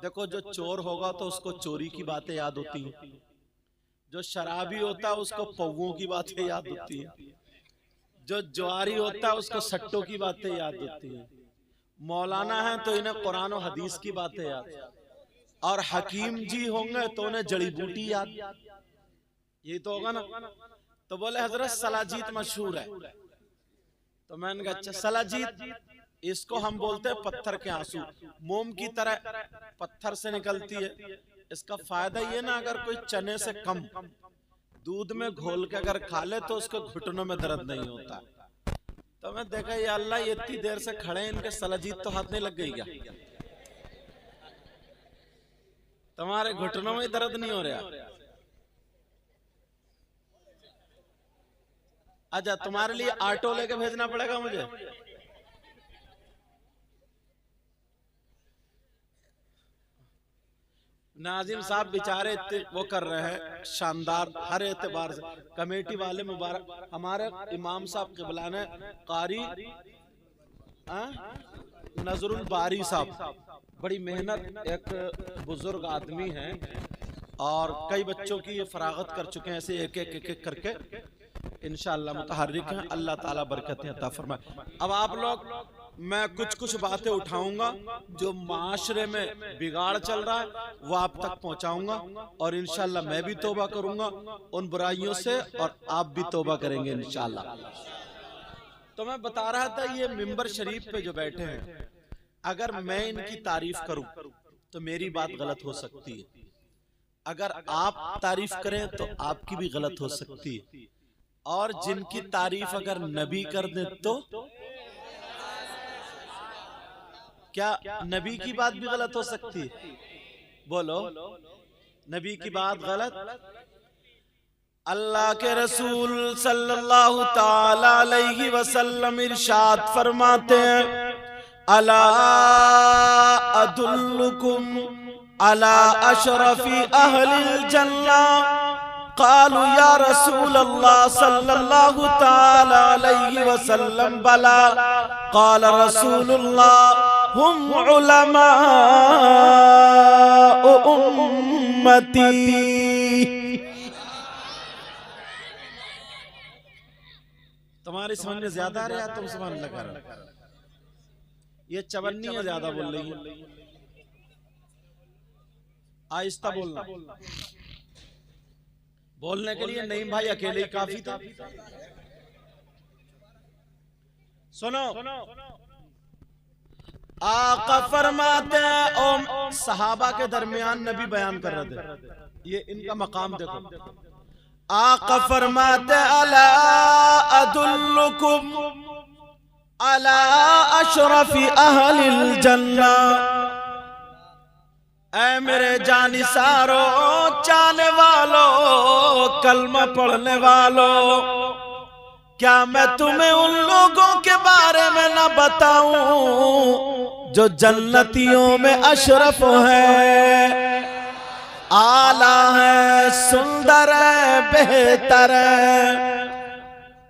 देखो, जो चोर होगा तो उसको चोरी की बातें याद होती है, जो शराबी होता है उसको पौवों की बातें याद होती है, जो ज्वारी होता है उसको सट्टों की बातें याद होती है। मौलाना है तो इन्हें कुरान और हदीस की बातें याद, और हकीम जी होंगे तो उन्हें जड़ी बूटी याद। यही तो होगा ना। तो बोले हजरत सलाजीत मशहूर है। तो मैंने कहा अच्छा, सलाजीत इसको हम बोलते हैं पत्थर के आंसू, मोम की तरह पत्थर से निकलती है। इसका फायदा ये ना, अगर कोई चने से कम दूध में घोल के अगर खा ले तो उसके घुटनों में दर्द नहीं होता। तो मैं देखा ये अल्लाह, ये इतनी देर से खड़े हैं, इनके सलाजीत तो हाथ नहीं लग गई क्या? तुम्हारे घुटनों में दर्द नहीं हो रहा? अच्छा, तुम्हारे लिए ऑटो लेके भेजना पड़ेगा मुझे। नाजिम साहब बेचारे वो कर रहे हैं शानदार, हर एतबार से कमेटी वाले मुबारक। हमारे इमाम साहब के बुलाने कारी नजरुल बारी साहब, बड़ी मेहनत, एक बुजुर्ग आदमी हैं और कई बच्चों की ये फरागत कर चुके हैं, ऐसे एक एक करके इंशाअल्लाह मुतहर्रिक हैं। अल्लाह ताला बरकतें अता फरमाए। अब आप लोग, मैं कुछ बातें उठाऊंगा जो माशरे में बिगाड़ चल रहा है वो आप तक पहुंचाऊंगा, और इंशाअल्लाह मैं भी तौबा करूंगा उन बुराइयों से, और आप भी तौबा करेंगे इंशाअल्लाह। तो मैं बता रहा था, ये मिंबर शरीफ पे जो बैठे हैं, अगर मैं इनकी तारीफ करूं तो मेरी बात गलत हो सकती है, अगर आप तारीफ करें तो आपकी भी गलत हो सकती है, और जिनकी तारीफ अगर नबी कर दे तो क्या नबी की बात भी गलत हो सकती है? बोलो, नबी की बात गलत? अल्लाह के रसूल सल्लल्लाहु ताला अलैहि वसल्लम इरशाद फरमाते हैं, अला अदुल्लुकुम अला अशरफी अहलिल जन्नह, क़ालू या रसूल अल्लाह सल्लल्लाहु ताला अलैहि वसल्लम बला, क़ाल रसूलुल्लाह हुम उलमा उम्मती। तुम्हारी समझ में ज्यादा आ रहा है, तुम सुभान अल्लाह कर रहे, ये चवन्नी है, ज्यादा बोल रही है, आहिस्ता बोलना। बोलने के लिए नहीं भाई, अकेले ही काफी था। सुनो, आका फरमाते हैं, और सहाबा के दरमियान नबी बयान कर रहे थे, ये इनका मकाम देखो। आका फरमाते, अला अदुल्लुकुम अला अशरफी अहलिल जन्नह, ऐ मेरे जानिसारो, चाहने वालों, कलमा पढ़ने वालों, क्या मैं तुम्हें उन लोगों के बारे में न बताऊं जो जन्नतियों में अशरफ है, आला है, सुंदर है, बेहतर है।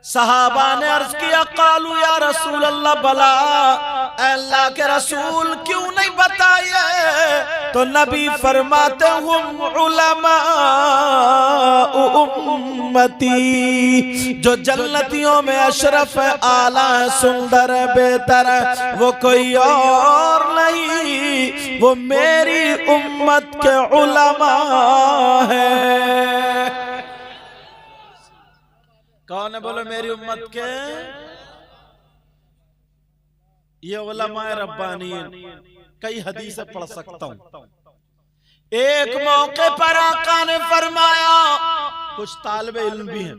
सहाबा ने अर्ज किया, कालू या रसूल अल्लाह बला, अल्लाह के रसूल क्यों नहीं बताइए? तो नबी फरमाते, हुम उलमा उम्मती, जो जन्नतियों में अशरफ है, आला है, सुंदर है, बेहतर है, वो कोई और नहीं, वो मेरी उम्मत के उलमा है। कौन है? बोलो मेरी उम्मत के ये उलमाए रब्बानीन। कई हदीसें पढ़ सकता हूं। एक मौके पर आका ने फरमाया, कुछ तालिबे इल्म भी हैं,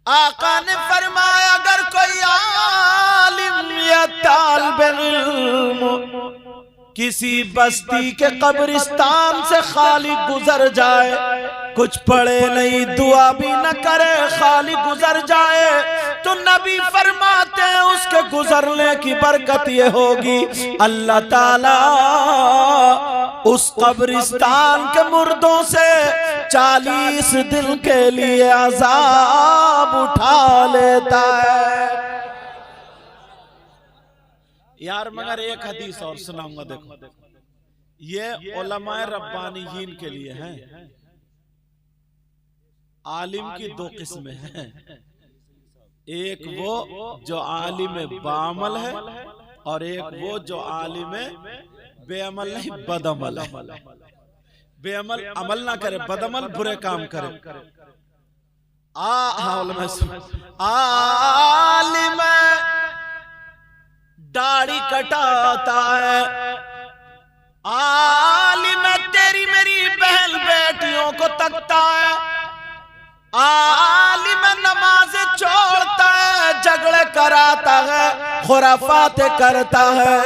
आका ने फरमाया, अगर कोई आलिम या तालिबे इल्म किसी बस्ती के कब्रिस्तान से खाली गुजर जाए, कुछ पढ़े नहीं, दुआ भी न करे, खाली गुजर जाए, तो नबी फरमाते हैं उसके गुजरने की बरकत ये होगी, अल्लाह ताला उस कब्रिस्तान के मुर्दों से 40 दिन के लिए अजाब उठा लेता है। यार मगर एक हदीस और सुनाऊंगा, देखो ये उलमाए रब्बानीयीन के लिए है। आलिम की दो किस्में हैं, एक वो जो आलिम बामल है और एक वो जो आलिम बेअमल नहीं बदअमल है। बेअमल अमल ना करे, बदअमल बुरे काम करे। आलिम दाढ़ी कटाता है, आलिम तेरी मेरी बहन बेटियों को तकता है, आलिम नमाज छोड़ता है, झगड़े कराता है, खुराफाते करता है,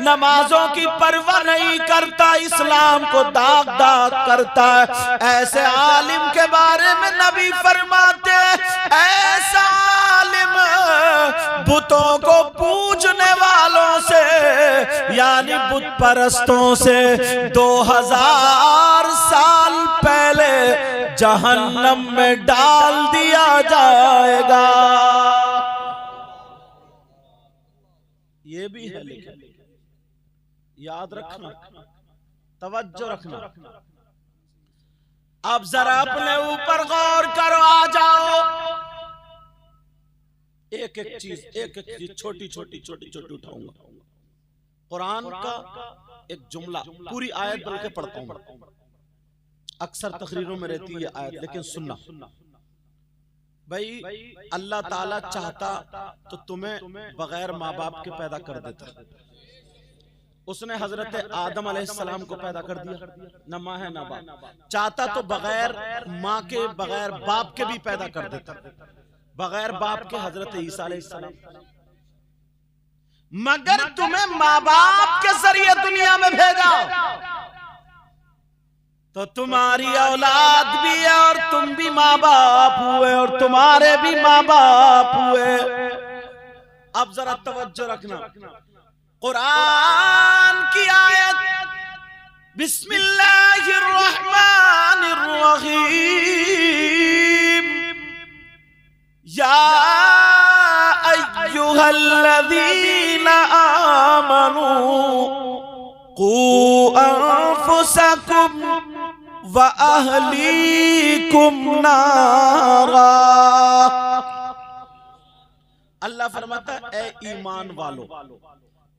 नमाजों की परवाह नहीं करता, इस्लाम को दाग दाग करता है। ऐसे आलिम के बारे में नबी फरमाते ऐसा आलिम बुतों को पूजने वालों से यानी बुत परस्तों से 2000 साल पहले जहन्नम में डाल दिया जाएगा। ये भी है, लेकिन याद रखना, तवज्जो रखना। अब जरा अपने ऊपर गौर करो, आ जाओ। एक एक चीज छोटी छोटी उठाऊंगा। कुरान का एक जुमला, पूरी आयत बल्कि पढ़ता हूं, अक्सर तकरीरों में रहती है आयत, लेकिन सुनना भाई। अल्लाह ताला चाहता तो तुम्हें बगैर माँ बाप के पैदा कर देता। उसने हजरत आदम अलैहिस्सलाम को पैदा कर दिया, न माँ है न बाप। चाहता तो बगैर माँ के बगैर बाप के भी पैदा कर देता, बगैर बाप के हजरत ईसा अलैहिस्सलाम। मगर तुम्हें माँ बाप के जरिए दुनिया में भेजा तो तुम्हारी औलाद भी है और तुम भी माँ बाप हुए और तुम्हारे भी माँ बाप हुए। अब जरा तवज्जो रखना, कुरान की आयत बिस्मिल्लाहिर्रहमानिर्रहीम, या अय्युहल्लज़ीना आमनू कू अनफुसकुम व अहलीकुम नारा। अल्लाह फरमाता है ए ईमान वालों।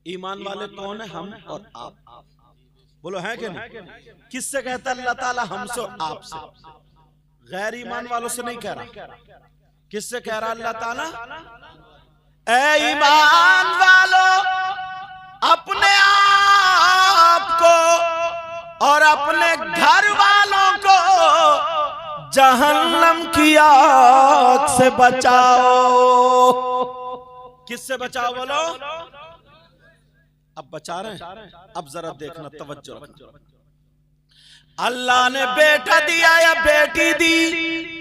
ईमान वाले कौन है? हम और आप। बोलो है कि नहीं? किससे कहता अल्लाह ताला? हमसे और आपसे, गैर ईमान वालों से नहीं कह रहा। किससे कह रहा अल्लाह ताला? ए ईमान वालों, अपने आप को और अपने घर वालों को जहन्नम की आग से बचाओ। किससे बचाओ बोलो? अब बचा रहे हैं। अब जरा देखना, तवज्जो रखना। अल्लाह ने बेटा दिया या बेटी दी,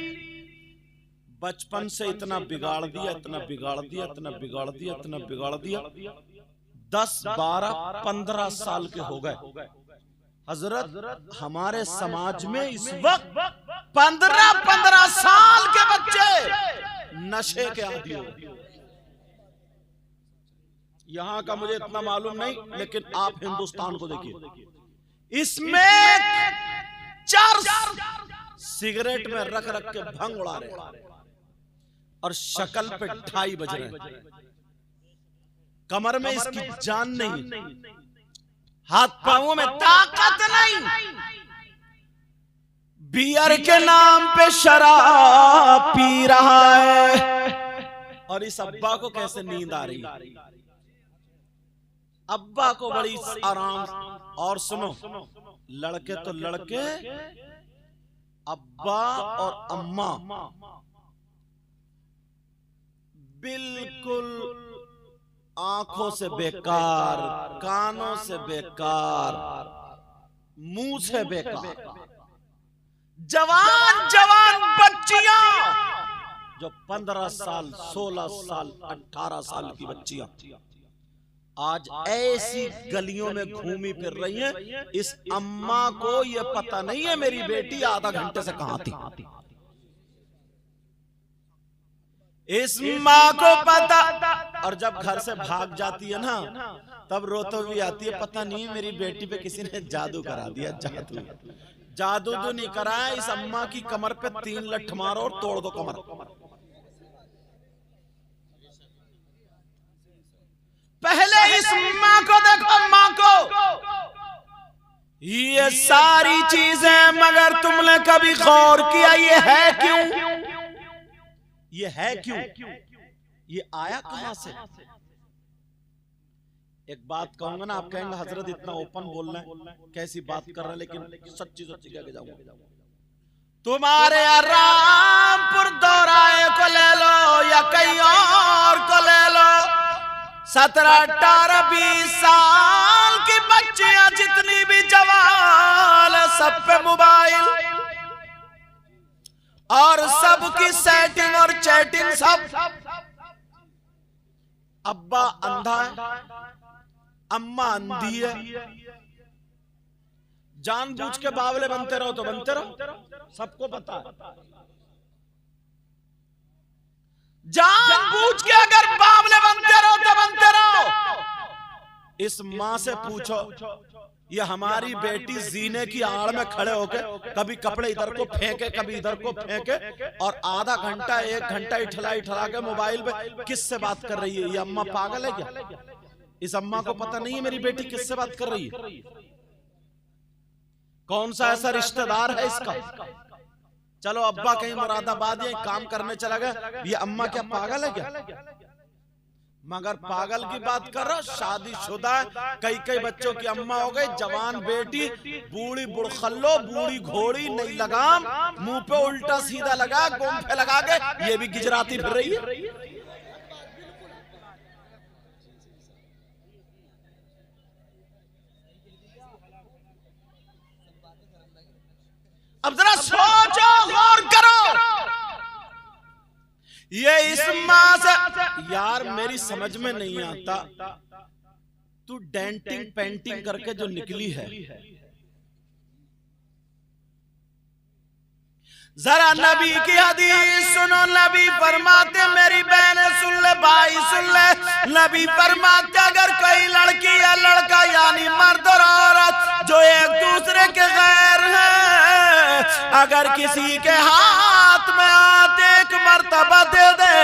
बचपन से इतना बिगाड़ दिया, इतना बिगाड़ दिया, इतना बिगाड़ दिया, इतना बिगाड़ दिया। 10, 12, 15 साल के हो गए। हजरत हमारे समाज में इस वक्त 15 साल के बच्चे नशे के आदी हो। यहां का मुझे इतना मालूम नहीं, लेकिन आप हिंदुस्तान को देखिए, इसमें चर्स सिगरेट में रख रख के भंग उड़ा रहे और शक्ल पे 2:30 बज रहे। कमर में इसकी जान नहीं, हाथ पांवों में ताकत नहीं, बियर के नाम पे शराब पी रहा है। और इस अब्बा को कैसे नींद आ रही? अब्बा को बड़ी आराम। और सुनो, लड़के तो लड़के, अब्बा और अम्मा बिल्कुल आंखों से बेकार, कानों से बेकार, मुंह से बेकार। जवान जवान बच्चियां जो 15 साल, 16 साल, 18 साल की बच्चियां आज ऐसी गलियों में घूमी फिर रही हैं। इस अम्मा को ये पता नहीं है मेरी बेटी आधा घंटे से कहां थी। इस माँ को पता, और जब घर से भाग जाती है ना तब रोतो भी आती है, पता नहीं मेरी बेटी पे किसी ने जादू करा दिया। जादू जादू तो नहीं कराया, इस अम्मा की कमर पे 3 लठ मारो और तोड़ दो कमर। पहले इस माँ को देखो, माँ को। ये सारी चीजें मगर तुमने कभी गौर किया ये है क्यों? ये है क्यों? ये आया कहां से? एक बात कहूंगा ना, आप कहेंगे हजरत इतना ओपन बोल रहे हैं, कैसी बात कर रहे हैं, लेकिन सच्ची सच्ची कह के जाऊंगा। तुम्हारे रामपुर दोराए को ले लो या कहीं और को ले लो, 17, 18, 20 साल की बच्चियां जितनी भी जवान है, सब पे मोबाइल और सबकी सेटिंग और चैटिंग सब। अब्बा अंधा है, अम्मा अंधी है, जानबूझ के बावले बनते रहो तो बनते रहो, सबको पता है। जानबूझ के अगर बावले बनते रहो तो बनते रहो। इस माँ से पूछो, ये हमारी बेटी जीने की आड़ में खड़े होकर कभी कपड़े इधर को फेंके कभी इधर को फेंके, और आधा घंटा 1 घंटा इठला के मोबाइल पे किससे बात कर रही है? ये अम्मा पागल है क्या? इस अम्मा को पता नहीं है मेरी बेटी किससे बात कर रही है? कौन सा ऐसा रिश्तेदार है इसका? चलो अब्बा कहीं मुरादाबाद या काम करने चला गया, ये अम्मा क्या पागल है क्या? मगर पागल की बात कर रहा, शादीशुदा कई बच्चों की अम्मा हो गई, जवान बेटी, बूढ़ी बुड़खल्लो, बूढ़ी घोड़ी, नई लगाम, मुंह पे उल्टा सीधा लगा, गोंफे लगा के ये भी गिजराती फिर रही है। अब जरा सोचो, गौर करो। ये इस माँ से, यार मेरी समझ में नहीं आता, तू डेंटिंग पेंटिंग करके जो निकली है, जरा नबी की हदीस सुनो। नबी फरमाते, मेरी बहन सुन ले, भाई सुन ले, नबी फरमाते अगर कोई लड़की या लड़का यानी मर्द और औरत जो एक दूसरे के गैर है, अगर किसी के हाथ में आते एक मर्तबा दे दे,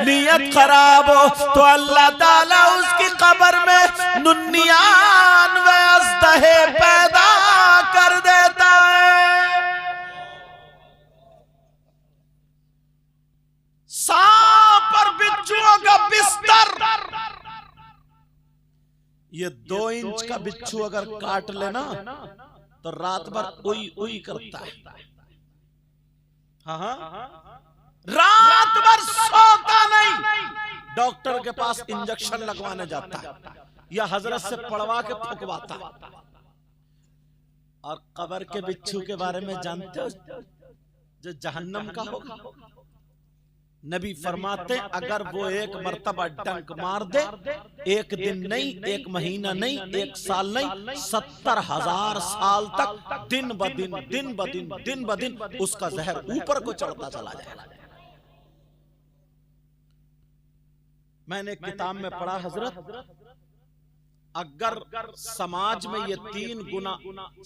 नियत खराब हो तो अल्लाह ताला उसकी कब्र में 99 अज़दहे पैदा कर देता है। सांप और बिच्छुओं का बिस्तर, ये 2 इंच का बिच्छू अगर काट लेना तो रात भर उई उई करता है। हाँ, रात भर सोता नहीं, डॉक्टर के पास इंजेक्शन लगवाने जाता है या हजरत से पढ़वा के फुकवाता। और कब्र के बिच्छू के बारे में जानते हो, जो जहन्नम का होगा। नबी फरमाते अगर वो एक मर्तबा डंक मार दे, एक दिन नहीं, एक महीना नहीं, एक साल नहीं, 70,000 साल तक दिन ब दिन उसका जहर ऊपर को चढ़ता चला जाएगा। मैंने किताब में पढ़ा हजरत, अगर समाज में ये 3 गुना,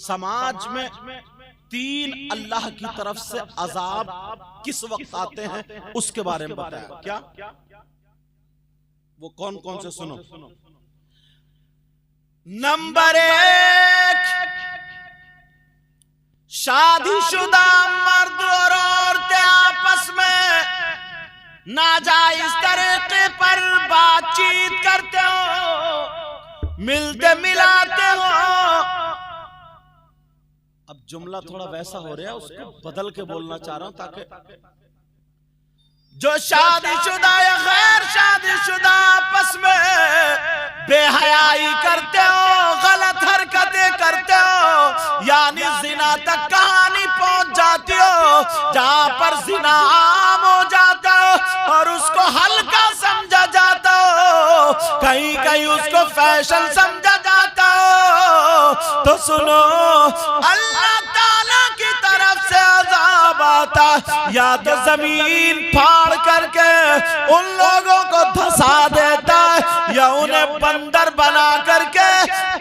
समाज में 3 अल्लाह की तरफ से अजाब किस वक्त आते हैं उसके बारे में बताया। क्या वो कौन कौन से सुनो। नंबर 1, शादीशुदा मर्द और औरतें आपस में नाजायज तरीके पर बातचीत करते हो, मिलते मिलाते हो। अब जुमला थोड़ा वैसा हो रहा है, उसको बदल के बोलना चाह रहा हूं ताकि जो शादीशुदा या गैर शादीशुदा आपस में बेहयाई करते हो, गलत हरकतें करते हो, यानी जिना तक कहानी पहुंच जाती हो, जहां पर जिना आम हो जाता हो और उसको हल्का समझा जाता हो, कहीं कहीं उसको फैशन समझा जाता हो, तो सुनो अल्लाह ताला की तरफ से अज़ाब आता, या तो जमीन फाड़ करके उन लोगों को धंसा देता है, या उन्हें बंदर बना करके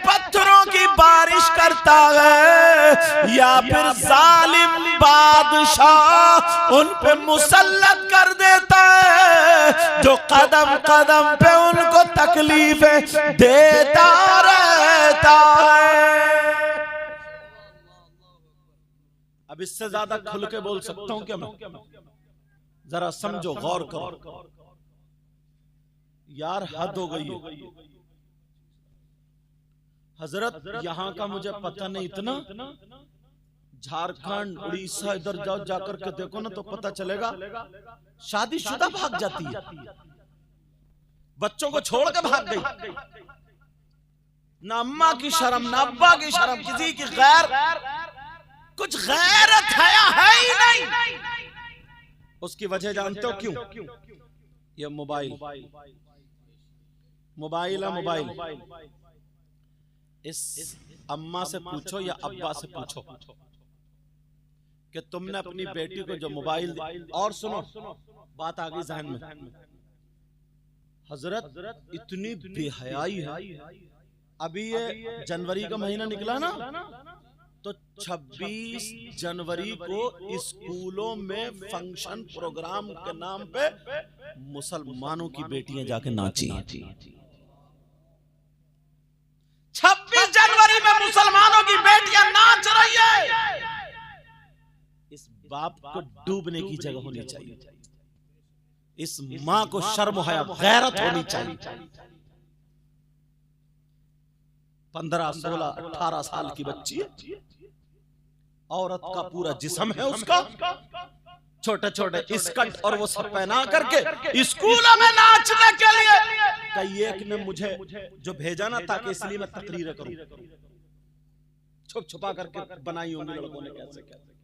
पत्थरों की बारिश करता है, या फिर जालिम बादशाह उन पे मुसल्लत कर देता है जो कदम कदम पे उनको तकलीफें देता रहता है। अब इससे ज्यादा खुल के बोल सकता हूं क्या मैं? जरा समझो, गौर करो यार, हद हो गई है। हजरत यहां का मुझे पता नहीं, इतना झारखंड उड़ीसा इधर जाओ, जाकर के देखो ना तो पता चलेगा शादीशुदा भाग जाती है, बच्चों को छोड़ के भाग गई, ना अम्मा की शर्म ना अब्बा की शर्म, किसी की कुछ गैरत है ही नहीं। उसकी वजह जानते हो क्यों? ये मोबाइल है मोबाइल। इस अम्मा से पूछो या अब्बा से पूछो कि तुमने अपनी बेटी को जो मोबाइल, और सुनो बात आ गई जहन में, हजरत इतनी बेहयाई है। अभी ये जनवरी का महीना निकला ना, तो 26 जनवरी को स्कूलों में फंक्शन प्रोग्राम के नाम पे मुसलमानों की बेटियां जाके नाची। 26 जनवरी में मुसलमानों की बेटियां नाच रही है। इस बाप को डूबने की जगह होनी चाहिए, इस मां को शर्म हया गैरत होनी चाहिए। 15, 16, 18 साल की बच्ची है, औरत का पूरा जिस्म है उसका, छोटे छोटे स्कर्ट और वो सब पहना करके स्कूलों में नाचने के लिए। कई एक ने मुझे जो भेजा ना ताकि इसलिए मैं तकरीर करूं, छुप छुपा करके बनाई होंगी लड़कों ने कैसे कैसे।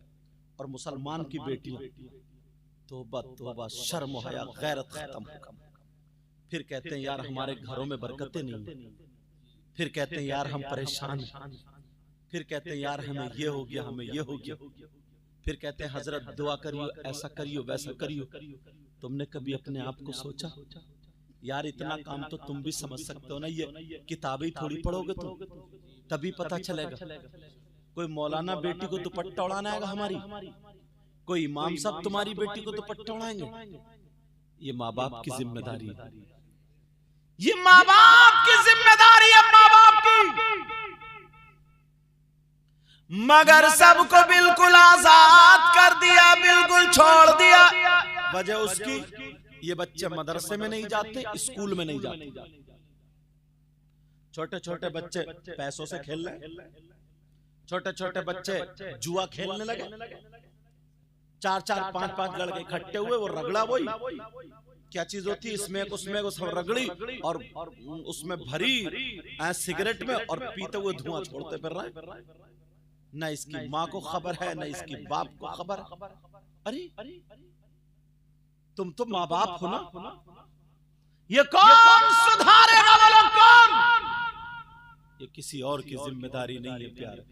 और मुसलमान की बेटी तौबा शर्म हया गैरत खत्म। फिर कहते हैं यार हमारे घरों में बरकतें नहीं, फिर कहते हैं यार हम परेशान हैं, फिर कहते हैं यार हमें ये हो गया, हमें ये हो गया, फिर कहते हैं हजरत दुआ करियो, ऐसा करियो, वैसा करियो। तुमने कभी अपने आप को सोचा यार इतना काम तो तुम भी समझ सकते हो ना, ये किताबें थोड़ी पढ़ोगे तुम, तभी पता चलेगा। कोई मौलाना बेटी को दुपट्टा उड़ाना आएगा हमारी, कोई इमाम साहब तुम्हारी बेटी को दुपट्टा उड़ाएंगे? ये माँ बाप की जिम्मेदारी है, ये माँ बाप की जिम्मेदारी है, माँ बाप की। मगर सबको बिल्कुल आजाद कर दिया, बिल्कुल छोड़ दिया। वजह उसकी, ये बच्चे मदरसे में नहीं जाते, स्कूल में नहीं जाते, छोटे छोटे बच्चे पैसों से खेल रहे, छोटे छोटे बच्चे जुआ खेलने लगे, 4-4, 5-5 लड़के इकट्ठे हुए, वो रगड़ा वही क्या चीज होती है, इसमें उसमें सब रगड़ी और उसमें भरी सिगरेट में, और पीते हुए धुआं छोड़ते फिर रहे। न इसकी माँ को खबर है, न इसकी बाप को खबर। अरे तुम तो माँ बाप हो ना, ये कौन सुधारेगा? वो लोग कौन? ये किसी और की जिम्मेदारी नहीं है प्यारे।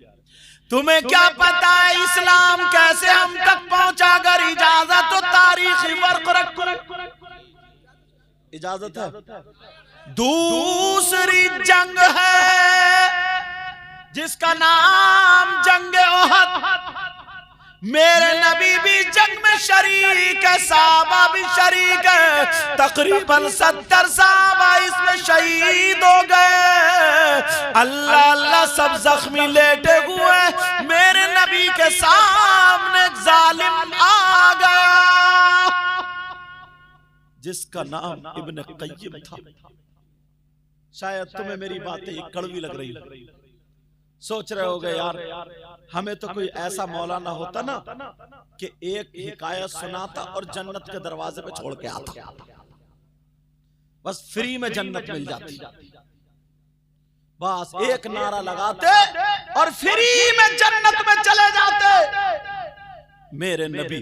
तुम्हें क्या पता है इस्लाम कैसे हम तक पहुंचा? अगर इजाजत तो तारीखी वर्क रखो, इजाजत है। दूसरी जंग है जिसका नाम जंग ओहद। मेरे नबी भी जंग में शरीक है, साहबा भी शरीक है, तकरीबन 70 साहबा इसमें शहीद हो गए। अल्लाह अल्लाह सब जख्मी लेटे हुए, मेरे नबी के सामने जालिम आ गया जिसका नाम इब्न क़य्यिम था। शायद तुम्हें मेरी बातें कड़वी लग रही है, सोच रहे होगे यार हमें तो कोई ऐसा मौलाना होता ना कि एक हिकायत सुनाता और जन्नत के दरवाजे पे छोड़ के आता, बस फ्री में जन्नत मिल जाती, बस एक नारा लगाते और फ्री में जन्नत में चले जाते। मेरे नबी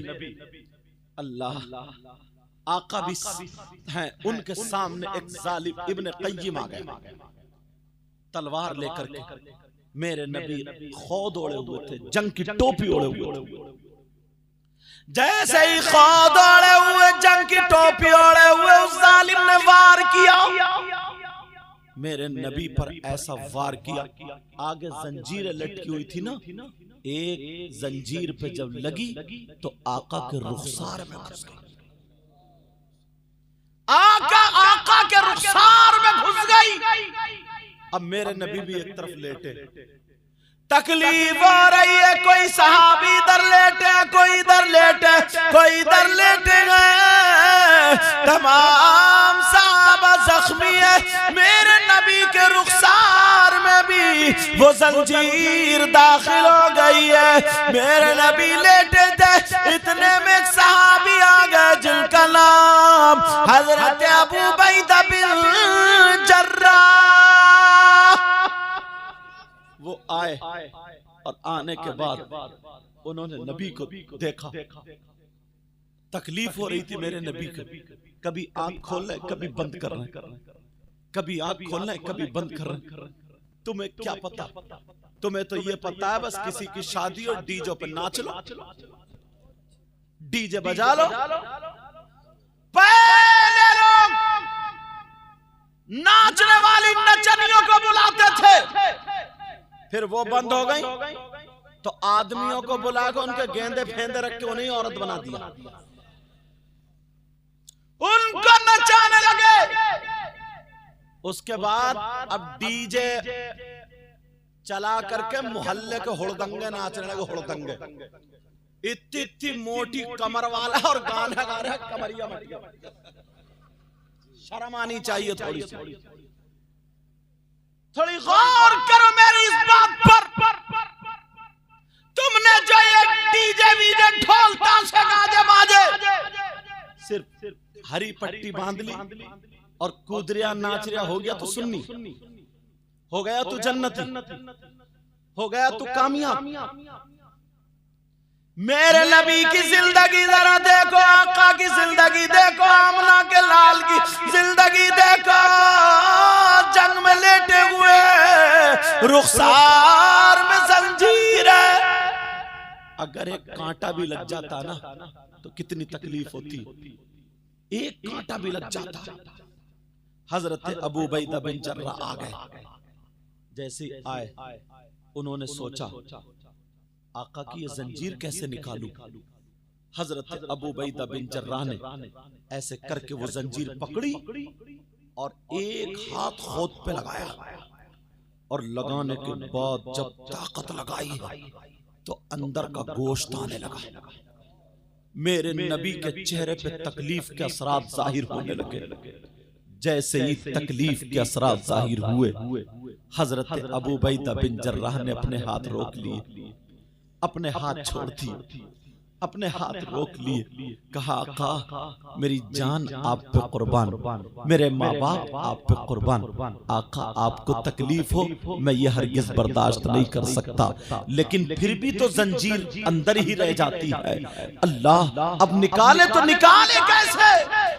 अल्लाह आका भी हैं, उनके सामने एक जालिम इब्न क़य्यिम आ गया तलवार लेकर के। मेरे नबी खौद ओढ़े हुए थे, जंग की टोपी ओढ़े हुए थे। जैसे ही खौद ओढ़े हुए, जंग की टोपी ओढ़े हुए उस जालिम ने वार किया, मेरे नबी पर ऐसा वार किया, आगे जंजीरें लटकी हुई थी ना, एक जंजीर पे जब लगी तो आका के रुखसार में घुस गई। आका के रुखसार में घुस गई। अब मेरे नबी भी एक तरफ लेटे, तकलीफ हो रही है, कोई सहाबी इधर लेटे, कोई इधर लेटे, कोई इधर लेटे गए, तमाम सहाबा जख्मी है। मेरे नबी के रुखसार में भी वो जंजीर दाखिल हो गई है। मेरे नबी लेटे थे, इतने में एक सहाबी आ गए जिनका नाम हजरत अबू बैदा बिन जर्राह। वो आए और आने के बाद उन्होंने नबी को देखा, तकलीफ हो रही थी मेरे नबी को, कभी आंख खोल रहे कभी बंद कर रहे, कभी आंख खोल रहे कभी बंद कर रहे। तुम्हें क्या पता, तुम्हें तो ये पता है बस किसी की शादी और डीजे पे नाच लो, डीजे बजा लो। पहले लोग नाचने वाली नचनियों को बुलाते थे, फिर वो बंद हो गई तो आदमियों को बुलाकर उनके गेंदे फेंदे रख के उन्हें औरत बना दिया, उनको नचाने लगे। उसके बाद अब डीजे चला करके मोहल्ले के हुड़दंगे नाचने लगे, हुड़दंगे। इतनी इतनी मोटी कमर वाला और गाना गा रहा है कमरिया मटिया। शर्म आनी चाहिए थोड़ी सी, थोड़ी गौर करो मेरी इस बात पर। तुमने जो ये डीजे वीजे ढोल ताशे गाजे बाजे सिर्फ हरी पट्टी बांध ली और कूदरिया नाच रिया, हो गया तो सुन्नी, हो गया तू जन्नती, हो गया तू कामयाब। मेरे नबी की जिंदगी जरा देखो, आका की जिंदगी देखो, आमना के लाल की जिंदगी देखो। जंग में लेटे हुए, रुखसार में जंजीर है। अगर एक कांटा भी लग जाता ना तो कितनी तकलीफ होती, एक कांटा भी लग जाता। हजरत अबू बैदा बिन जर्राह आ गए। जैसे आए उन्होंने सोचा आका की ये जंजीर कैसे निकालूं। हजरत अबू बैदा बिन जर्राह ने ऐसे करके वो जंजीर पकड़ी और एक हाथ खोद पे लगाया, और लगाने के बाद जब ताकत लगाई तो अंदर का गोश्त आने लगा। मेरे नबी के चेहरे पे तकलीफ के असरात जाहिर होने लगे। जैसे ही तकलीफ के असरात जाहिर हुए, हजरत अबू बैदा बिन जर्राह ने अपने हाथ रोक लिए, अपने हाथ छोड़ दिए, अपने हाथ रोक लिए। कहा आका मेरी जान आप पे कुर्बान, मेरे माँ बाप आप पे कुर्बान। आका आपको तकलीफ हो मैं ये हरगिज बर्दाश्त नहीं कर सकता, लेकिन फिर भी तो जंजीर अंदर ही रह जाती है। अल्लाह अब निकाले तो निकाले कैसे।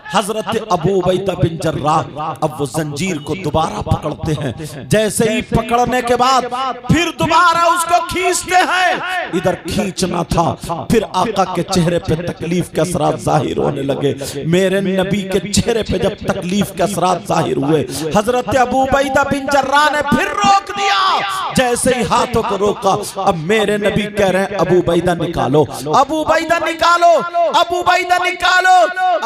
हजरत अबू बैदा बिन जर्राह अब वो जंजीर को दोबारा पकड़ते हैं। जैसे ही पकड़ने के बाद फिर दोबारा उसको खींचते हैं। इधर खींचना था, फिर आका के चेहरे पे तकलीफ के असरात जाहिर होने लगे। मेरे नबी के चेहरे पे जब तकलीफ के असरात जाहिर हुए, हजरत अबू बैदा बिन जर्राह ने फिर रोक दिया। जैसे ही हाथों को रोका, अब मेरे नबी कह रहे हैं अबू बैदा निकालो, अबू बैदा निकालो, अबू बैदा निकालो।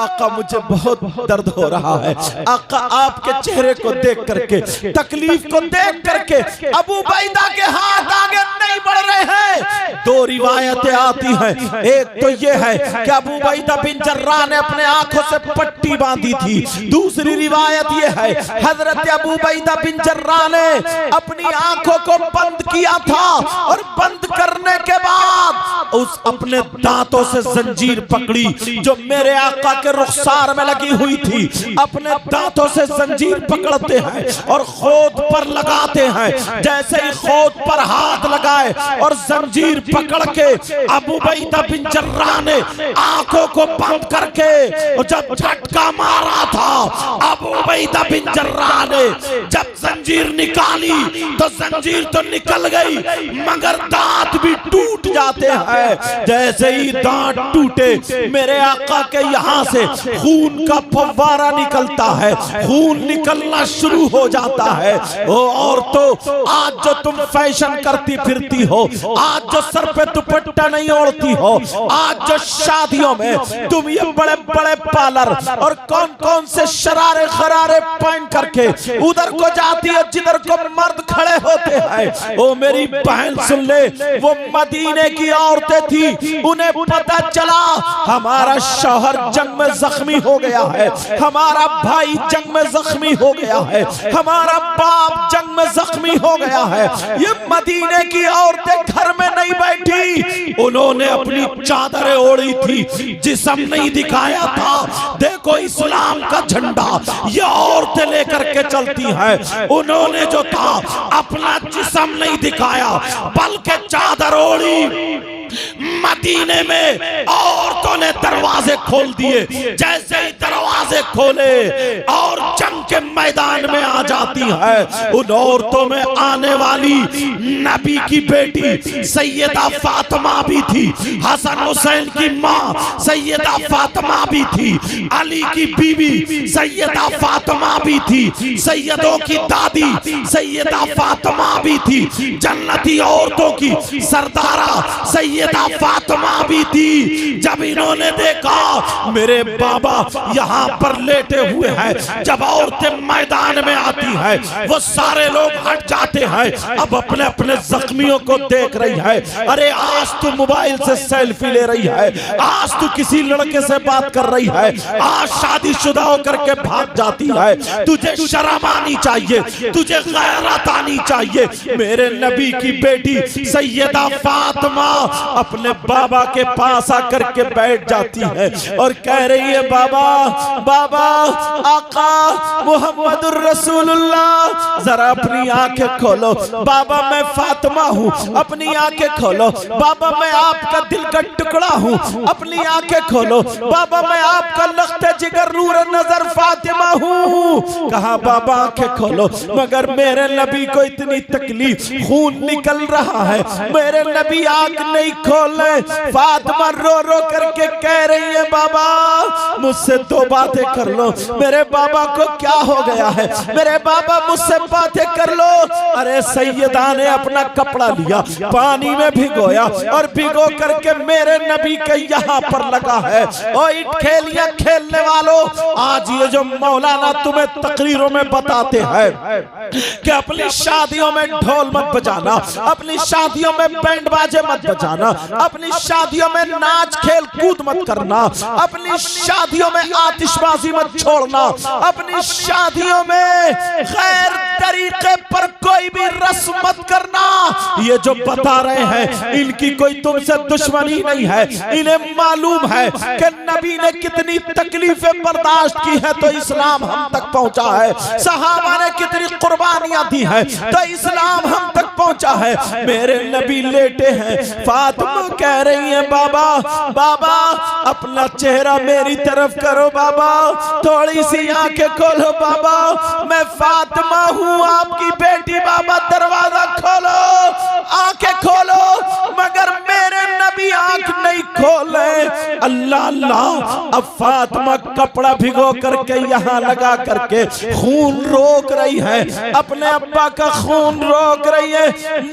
आका मुझे बहुत दर्द हो रहा है। आका आपके चेहरे को देख करके, तकलीफ को देख करके अबू बैदा के हाथ आगे नहीं बढ़ रहे हैं। दो रिवायतें आती हैं, एक तो ये है कि अबू बैदा बिन जर्राह ने अपने आंखों से पट्टी बांधी थी। दूसरी रिवायत ये है हजरत अबू बैदा बिन जर्राह ने अपनी आंखों को बंद किया था, और बंद करने के बाद उस अपने दांतों से जंजीर पकड़ी जो मेरे आका के रुखसार में लगी हुई थी। अपने दांतों से जंजीर पकड़ते हैं और खोद पर लगाते हैं। जैसे ही खोद पर हाथ लगाए और जंजीर पकड़ के अबू बैदा बिन जर्राह ने आंखों को बंद करके, और जब झटका मारा था अबू बैदा बिन जर्राह ने, जब जंजीर निकाली तो जंजीर तो निकल गई मगर दांत भी टूट जाते हैं। जैसे ही दांत टूटे मेरे आका के यहाँ से खून का फव्वारा निकलता है, खून निकलना शुरू हो जाता है। ओ औरतों, आज जो तुम फैशन करती फिरती हो, आज जो सर पे दुपट्टा नहीं ओढ़ती हो, आज जो शादियों में तुम ये बड़े बड़े पार्लर और कौन कौन से शरारे खरारे पहन करके उधर को जाती है जिधर को मर्द खड़े होते हैं। ओ मेरी बहन सुन ले, वो मदीने की औरतें थी, उन्हें पता चला हमारा शौहर जंग में जख्मी हो गया है, हमारा भाई जंग में जख्मी हो गया है, हमारा बाप जंग में जख्मी हो गया है। ये मदीने की औरतें घर में नहीं बैठी, उन्होंने अपनी चादरें ओढ़ी थी, जिस्म नहीं दिखाया था। देखो इस्लाम का झंडा ये औरतें लेकर के चलती हैं। उन्होंने जो था अपना जिस्म नहीं दिखाया बल्कि चादर ओढ़ी। मदीने में औरतों ने दरवाजे खोल दिए, जैसे ही दरवाजे खोले और जंग के मैदान में आ जाती है। उन औरतों में आने वाली नबी की बेटी सैयदा फातिमा भी थी, हसन हुसैन की माँ सैयदा फातिमा भी थी, अली की बीवी सैयदा फातिमा भी थी, सैयदों की दादी सैयदा फातिमा भी थी, जन्नती औरतों की सरदारा सैयदा फातिमा भी थी। जब इन्होंने देखा मेरे बाबा यहाँ पर लेटे हुए हैं, जब औरतें मैदान में आती हैं वो सारे लोग हट जाते हैं, अब अपने अपने जख्मियों को देख रही है। अरे आज तू मोबाइल से सेल्फी ले रही है, आज तू किसी लड़के से बात कर रही है, आज शादीशुदा होकर के भाग जाती है। तुझे शर्म आनी चाहिए, तुझे गैरत आनी चाहिए। मेरे नबी की बेटी सैयदा फातिमा अपने बाबा के पास आकर के बैठ जाती है और कह रही है, बाबा बाबा आका मुहम्मदुर रसूलुल्लाह, जरा अपनी आंखें खोलो। बाबा मैं फातिमा हूँ, अपनी आंखें खोलो। बाबा मैं आपका दिल का टुकड़ा हूँ, अपनी आंखें खोलो। बाबा मैं आपका लख्त जिगर नूर नजर फातिमा हूँ। कहा बाबा आंखें खोलो, मगर मेरे नबी को इतनी तकलीफ, खून निकल रहा है, मेरे नबी आंख नहीं खोले। फातिमा रो रो करके कह रही है, बाबा मुझसे दो बातें कर लो। मेरे बाबा को क्या हो गया है, मेरे बाबा मुझसे बातें कर लो। अरे सैयदा ने अपना कपड़ा लिया, पानी में भिगोया और भिगो करके मेरे नबी के यहाँ पर लगा है। ओ ईट खेलिया खेलने वालों, आज ये जो मौलाना तुम्हें तकरीरों में बताते हैं कि अपनी शादियों में ढोल मत बजाना, अपनी शादियों में बैंड बाजे मत बजाना, अपनी शादियों में नाच खेल कूद मत करना, अपनी शादियों में आतिशबाजी मत छोड़ना, अपनी शादियों में गैर तरीके पर कोई भी रस्म मत करना। ये जो बता रहे हैं इनकी कोई तुमसे दुश्मनी नहीं है, इन्हें मालूम है कि नबी ने कितनी तकलीफें बर्दाश्त की है तो इस्लाम हम तक पहुंचा है। सहाबा ने कितनी कुर्बानियां दी है तो इस्लाम हम तक पहुंचा है। मेरे नबी लेटे हैं, फातिमा कह रही है, बाबा बाबा अपना चेहरा मेरी तरफ करो, बाबा थोड़ी सी आंखें खोलो, बाबा मैं फातिमा हूँ आपकी बेटी, बाबा दरवाजा खोलो, आंखें खोलो। मगर मेरे नबी आंख नहीं खोले। अल्लाह अल्लाह, अब फातिमा कपड़ा भिगो करके यहाँ लगा करके खून रोक रही है, अपने अब्बा का खून रोक रही है।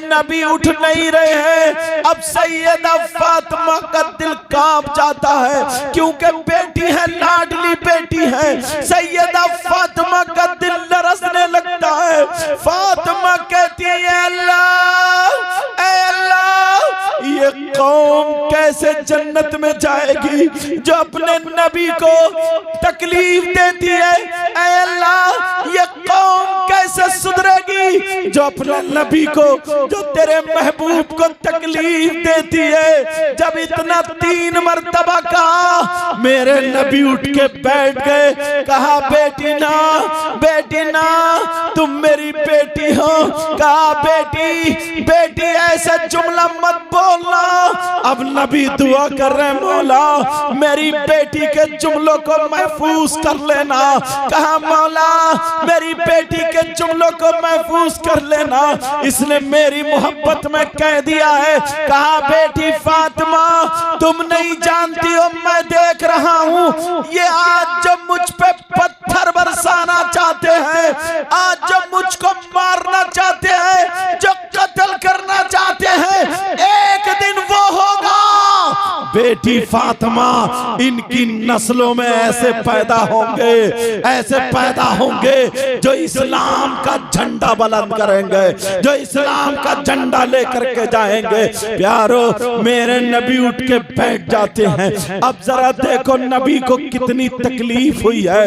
नबी उठ नहीं रहे हैं। अब सैयदा फातिमा का दिल कांप जाता है, क्योंकि बेटी है, लाडली बेटी है। सैयदा फातिमा का दिल लरसने लगता है। फातिमा कहती है, अल्लाह ऐ अल्लाह, ये कौम कैसे जन्नत में जाएगी जो अपने नबी को तकलीफ देती है। ऐ अल्लाह, ये कौम कैसे सुधरेगी जो अपने नबी को, जो तेरे महबूब को तकलीफ देती है। जब इतना 3 मर्तबा कहा, मेरे नबी उठ के बैठ गए। कहा बेटी ना, बेटी ना, तुम मेरी बेटी हो। कहा बेटी बेटी ऐसा जुमला मत बोलना, अब नबी दुआ कर रहे मौला मेरी बेटी के जुमलों को महफूज कर लेना। कहा मौला मेरी बेटी के जुमलों को महफूज कर लेना, इसने मेरी मोहब्बत में कह दिया है। कहा बेटी फातिमा तुम नहीं जानती हो, मैं देख रहा हूँ ये आज जब मुझ पे पत्थर बरसाना चाहते हैं, आज जब मुझको मारना चाहते हैं, जो कत्ल करना चाहते हैं, एक दिन वो होगा बेटी फातिमा इनकी नस्लों में ऐसे पैदा होंगे, ऐसे पैदा होंगे जो इस्लाम का झंडा बुलंद करेंगे, जो इस्लाम का झंडा लेकर के जाएंगे। प्यारो मेरे नबी उठ के बैठ जाते हैं। अब जरा देखो नबी को कितनी तकलीफ हुई है,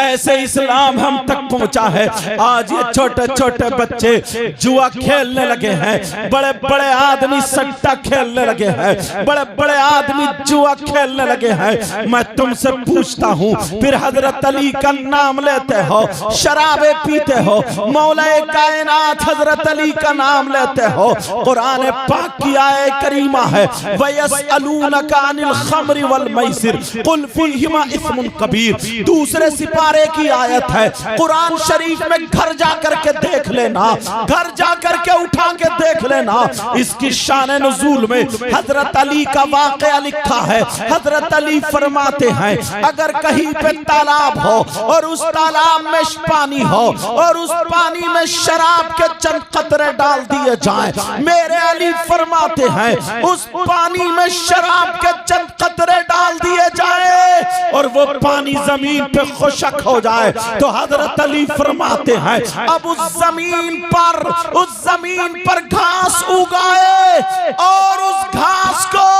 ऐसे इस्लाम हम तक पहुंचा है। आज ये छोटे छोटे बच्चे जुआ खेलने लगे हैं, बड़े बड़े आदमी सट्टा खेलने लगे हैं, बड़े बड़े आदमी जुआ खेलने लगे हैं। मैं तुमसे पूछता हूँ फिर हजरत अली का नाम लेते हो, शराबे पीते हो, मौलाए कायनात हजरत अली का नाम लेते हो। कुरान पाक की आयत करीमा है वयसअलूनका अनिल खम्रि वल मैसिर कुल फीहिमा इस्मुन कबीर। दूसरे सिपारे की आयत है, कुरान शरीफ में घर जाकर के देख लेना, घर जाकर के उठा के देख लेना। इसकी शान नुज़ूल में हजरत अली का वाक़या लिखा है। हजरत अली फरमाते हैं अगर कहीं पे तालाब हो और उस तालाब में पानी हो और उस पानी में शराब के चंद कतरे डाल दिए जाएं, मेरे अली फरमाते हैं उस पानी में शराब के चंद कतरे डाल दिए जाएं और वो पानी जमीन पे खुशक हो जाए, तो हजरत अली फरमाते हैं अब उस जमीन पर घास उगाए और उस घास को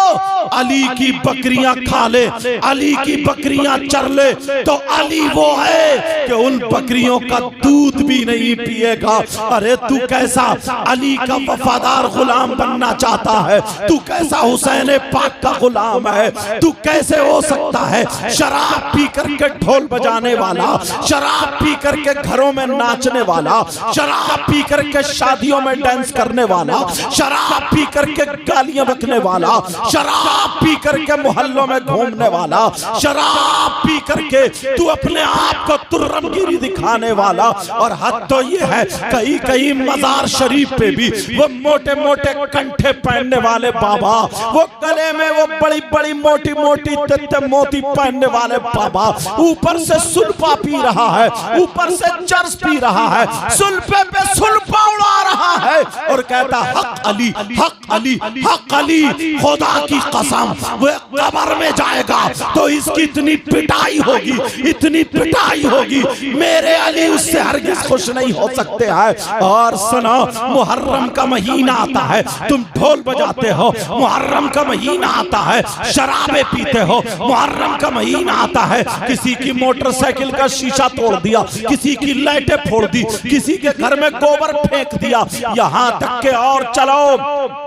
अली की बकरियां खा ले, अली की बकरियां चर ले, तो अली वो है कि उन बकरियों का दूध भी नहीं पिएगा। अरे तू कैसा अली का वफादार गुलाम बनना चाहता है, तू कैसा हुसैन पाक का गुलाम है, तू कैसे हो सकता है शराब पी करके ढोल बजाने वाला, शराब पी करके घरों में नाचने वाला, शराब पी करके शादियों में डांस करने वाला, शराब पी करके गालियां बकने वाला, शराब पी करके मोहल्लों में घूमने वाला, शराब पी करके तू अपने आप को तुर्रमगिरी दिखाने वाला। और हद तो ये है कहीं कहीं मजार शरीफ पे भी वो मोटे मोटे कंठे पहनने वाले बाबा, वो गले में वो बड़ी बड़ी मोटी मोटी तत्ते मोती पहनने वाले बाबा ऊपर से सुल्फा पी रहा है, ऊपर से चर्स पी रहा है, सुल्फे पे सुल्फा उड़ा रहा है और कहता हक अली हक अली हक अली। खुदा की कसम वो कब्र में जाएगा तो इसकी इतनी पिटाई होगी, इतनी पिटाई होगी, मेरे अली उससे हरगिज़ खुश नहीं हो सकते हैं। और सुनो मुहर्रम का महीना आता है, तुम ढोल बजाते हो, मुहर्रम का महीना आता है, शराबे पीते हो, मुहर्रम का महीना आता है, किसी की मोटरसाइकिल का शीशा तोड़ दिया, किसी की लाइटें फोड़ दी, किसी के घर में गोबर फेंक दिया, यहाँ तक के और चलो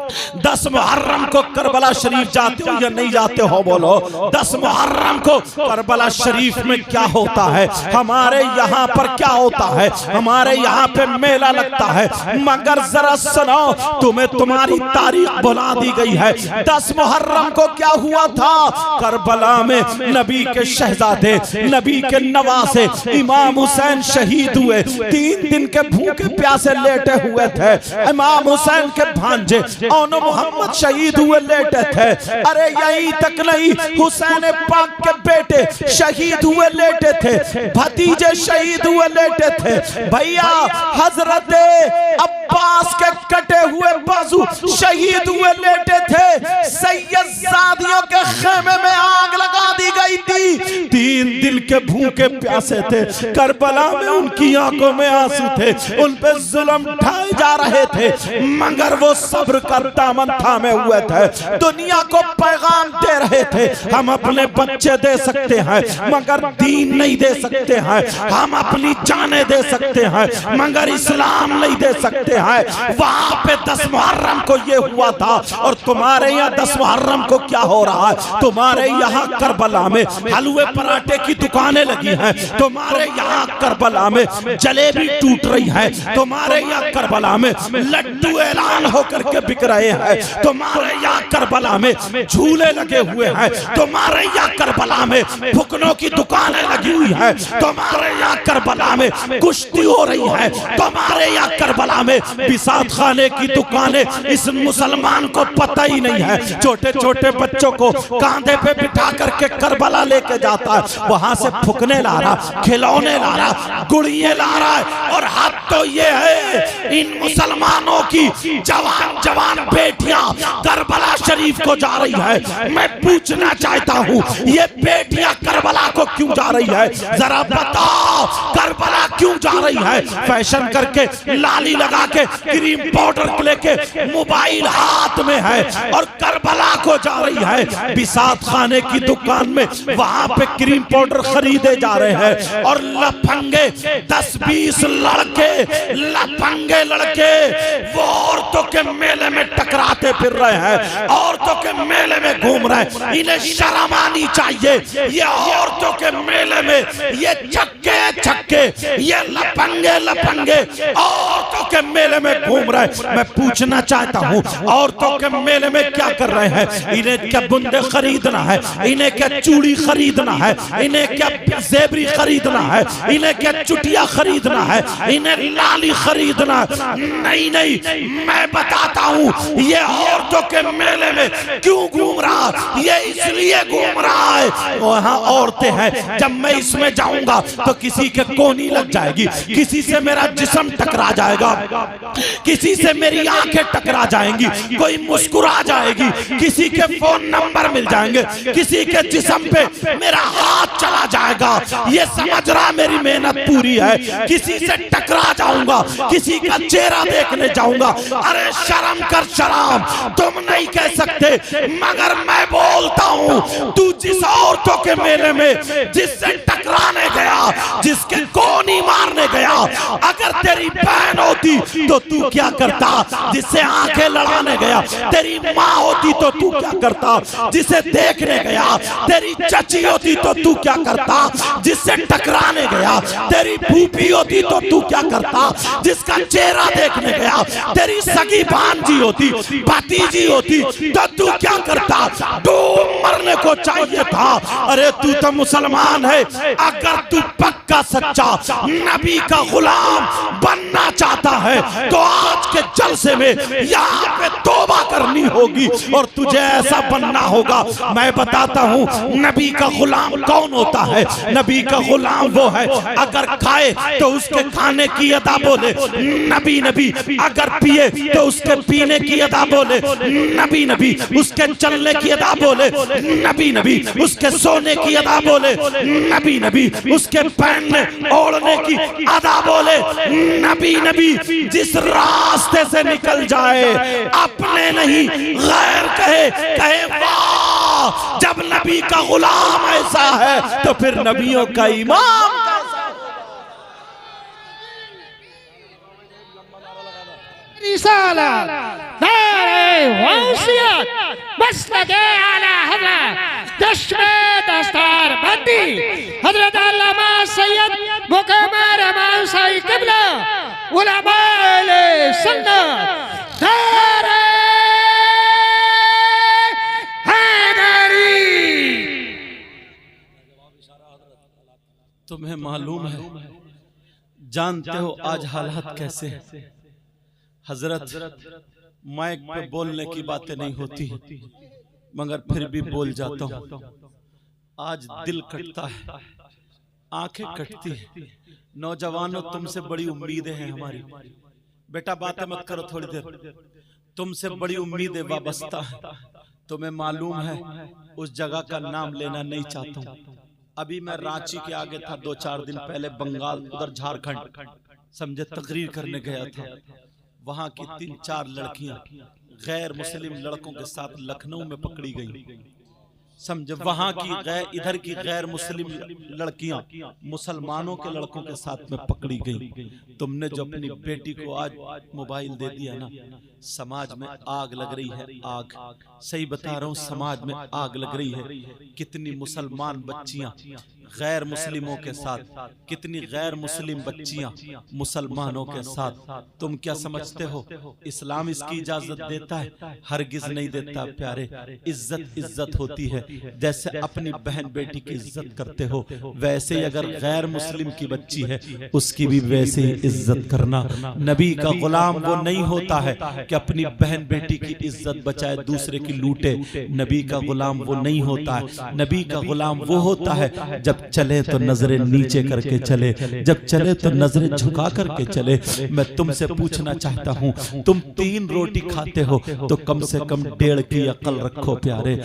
10 मुहर्रम को करबला शरीफ जाते हो या नहीं जाते हो बोलो? 10 मुहर्रम को करबला शरीफ में क्या होता है, हमारे यहाँ पर क्या होता है, हमारे यहाँ पे मेला लगता है। मगर जरा सुनो तुम्हें तुम्हारी तारीख बुला दी गई है। 10 मुहर्रम को क्या हुआ था? करबला में नबी के शहजादे, नबी के नवासे इमाम हुसैन शहीद हुए। 3 दिन के भूखे प्यासे लेटे हुए थे। इमाम हुसैन के भांजे औनो मोहम्मद शहीद हुए लेटे थे। अरे यही तक नहीं, हुसैन पाक के बेटे शहीद हुए लेटे थे, भतीजे शहीद हुए लेटे थे। भैया हजरत अब्बास के कटे हुए बाजू शहीद हुए लेटे थे। सैयदजादियों के खेमे में आग लगा दी गई थी। 3 दिन के भूखे प्यासे थे। करबला में उनकी आंखों में आंसू थे, उन पे जुल्म ढाए जा रहे थे, मगर वो सब्र का दामन थामे हुए थे। दुनिया को पैगाम दे रहे थे हम अपने बच्चे दे सकते हैं मगर दीन नहीं दे सकते हैं, हम अपनी जाने दे सकते हैं मगर इस्लाम नहीं दे सकते हैं। वहां पे 10 मुहर्रम को ये हुआ था और तुम्हारे यहाँ 10 मुहर्रम को क्या हो रहा है? तुम्हारे यहाँ करबला में हलवे पराठे की दुकान दुकानें लगी हैं, तुम्हारे यहाँ करबला में जलेबी टूट रही है, तुम्हारे यहाँ करबला में लड्डू ऐलान होकर के बिक रहे हैं, तुम्हारे यहाँ करबला में झूले लगे हुए हैं, तुम्हारे यहाँ करबला में फुकनों की दुकानें लगी हुई है, तुम्हारे यहाँ करबला में कुश्ती हो रही है, तुम्हारे यहाँ करबला में बिसात खाने की दुकानें इस मुसलमान को पता ही नहीं है। छोटे छोटे बच्चों को कांधे पे बिठा करके करबला लेके जाता है, वहां से फुकने ला रहा, खिलौने ला रहा, गुड़िये ला रहा है। और हद तो ये है इन मुसलमानों की जवान जवान बेटियां करबला शरीफ को जा रही है। मैं पूछना चाहता हूँ ये बेटियां करबला को क्यों जा रही है? जरा बताओ करबला क्यों जा रही है? फैशन करके, लाली लगा के, क्रीम पाउडर लेके, मोबाइल हाथ में है और करबला को जा रही है। बिसात खाने की दुकान में वहां पे क्रीम पाउडर खरीदे जा रहे हैं और लफंगे 10-20 लड़के, लफंगे लड़के वो औरतों के मेले में टकराते फिर रहे हैं, औरतों के मेले में घूम रहे हैं। इन्हें शर्म आनी चाहिए। ये औरतों के मेले में ये छक्के छक्के, ये लफंगे लफंगे औरतों के मेले में घूम रहे हैं। मैं पूछना चाहता हूँ औरतों के मेले में क्या कर रहे हैं? इन्हें क्या बुंदे खरीदना है? इन्हें क्या चूड़ी खरीदना है? इन्हें क्या जेबरी खरीदना है? इन्हें क्या चुटिया खरीदना है? इन्हें लाली खरीदना? नहीं नहीं, मैं बताता हूँ ये औरतों के मेले में क्यों घूम रहा, ये इसलिए घूम रहा है वहां औरतें हैं। जब मैं इसमें जाऊंगा तो किसी के कोनी लग जाएगी, किसी से मेरा जिस्म टकरा जाएगा, किसी से मेरी आंखें टकरा जाएंगी, कोई मुस्कुरा जाएगी, किसी के फोन नंबर मिल जाएंगे, किसी के जिस्म पे मेरा हाथ चला जाएगा। ये समझ रहा मेरी मेहनत पूरी है। किसी से टकरा जाऊंगा, किसी का चेहरा देखने जाऊंगा। अरे शर्म कर शर्म, तुम नहीं कह सकते मगर मैं बोलता हूँ। तू जिस औरतों के मेले में जिससे टकराने गया, जिसके कोनी मारने गया, अगर तेरी बहन होती तो तू क्या करता? जिससे आंखें लड़ाने गया तेरी माँ होती तो तू क्या करता? जिसे देखने गया तेरी चाची होती तो तू क्या करता? जिससे टकराने गया तेरी फूफी होती तो तू क्या करता? जिसका चेहरा देखने गया तेरी सगी भांजी होती, भतीजी होती तो तू क्या करता? डूब मरने को चाहिए था। अरे तू तो मुसलमान है, अगर तू पक्का सच्चा नबी का गुलाम बनना चाहता है तो आज के जलसे में यहाँ पे तौबा करनी होगी और तुझे ऐसा बनना होगा। मैं बताता हूँ नबी का गुलाम कौन होता है। नबी का गुलाम वो है अगर खाए तो उसके खाने की अदा बोले नबी नबी, अगर पिए तो उसके पीने की अदा बोले नबी नबी, उसके चलने की अदा बोले नबी नबी, उसके सोने की अदा बोले नबी नबी, उसके पहनने ओढ़ने की अदा बोले नबी नबी। जिस रास्ते से निकल जाए अपने नहीं गैर कहे, कहे वाह। जब नबी का गुलाम ऐसा है तो फिर नबियों का इमाम हज़रत अल्लामा सैयद मुकम्मल रहमान साईं क़िबला उलमाए सुन्नत नारे हैदरी। तुम्हें मालूम है, जानते हो आज हालात कैसे हैं? हजरत माइक पे बोलने की बातें नहीं होती मगर फिर भी बोल जाता हूँ। आज दिल कटता है, आंखें कटती है। नौजवानों तुमसे बड़ी उम्मीदें हैं हमारी। बेटा बातें मत करो थोड़ी देर, तुमसे बड़ी उम्मीदें वाबस्ता है। तुम्हें मालूम है उस जगह का नाम लेना नहीं चाहता हूँ। अभी मैं रांची के आगे था 2-4 दिन पहले, बंगाल उधर झारखंड समझे तकरीर करने गया था। वहां की 3-4 लड़कियां गैर मुस्लिम लड़कों के साथ लखनऊ में पकड़ी गई। समझे। वहां की गैर, इधर की गैर मुस्लिम लड़कियां मुसलमानों के लड़कों के साथ में पकड़ी गई। तुमने जो अपनी बेटी को आज मोबाइल दे दिया ना, समाज में आग लग रही है, आग। सही बता रहा हूं, समाज में आग लग रही है। कितनी मुसलमान बच्चियां गैर मुस्लिमों के साथ, कितनी गैर मुस्लिम बच्चियां मुसलमानों के साथ। तुम क्या समझते हो इस्लाम इसकी इजाजत देता है? हरगिज नहीं देता प्यारे। इज्जत इज्जत होती है। जैसे अपनी बहन बेटी की इज्जत करते हो, वैसे ही अगर गैर मुस्लिम की बच्ची है उसकी भी वैसे ही इज्जत करना। नबी का गुलाम वो नहीं होता है कि अपनी बहन बेटी की इज्जत बचाए दूसरे की लूटे। नबी का गुलाम वो नहीं होता है। नबी का गुलाम वो होता है जब चले तो नजरें नीचे करके चले, जब चले तो नजरें झुका करके चले। मैं तुमसे पूछना चाहता हूं, तुम 3 रोटी खाते हो तो कम से कम 1.5 की अकल रखो प्यारे।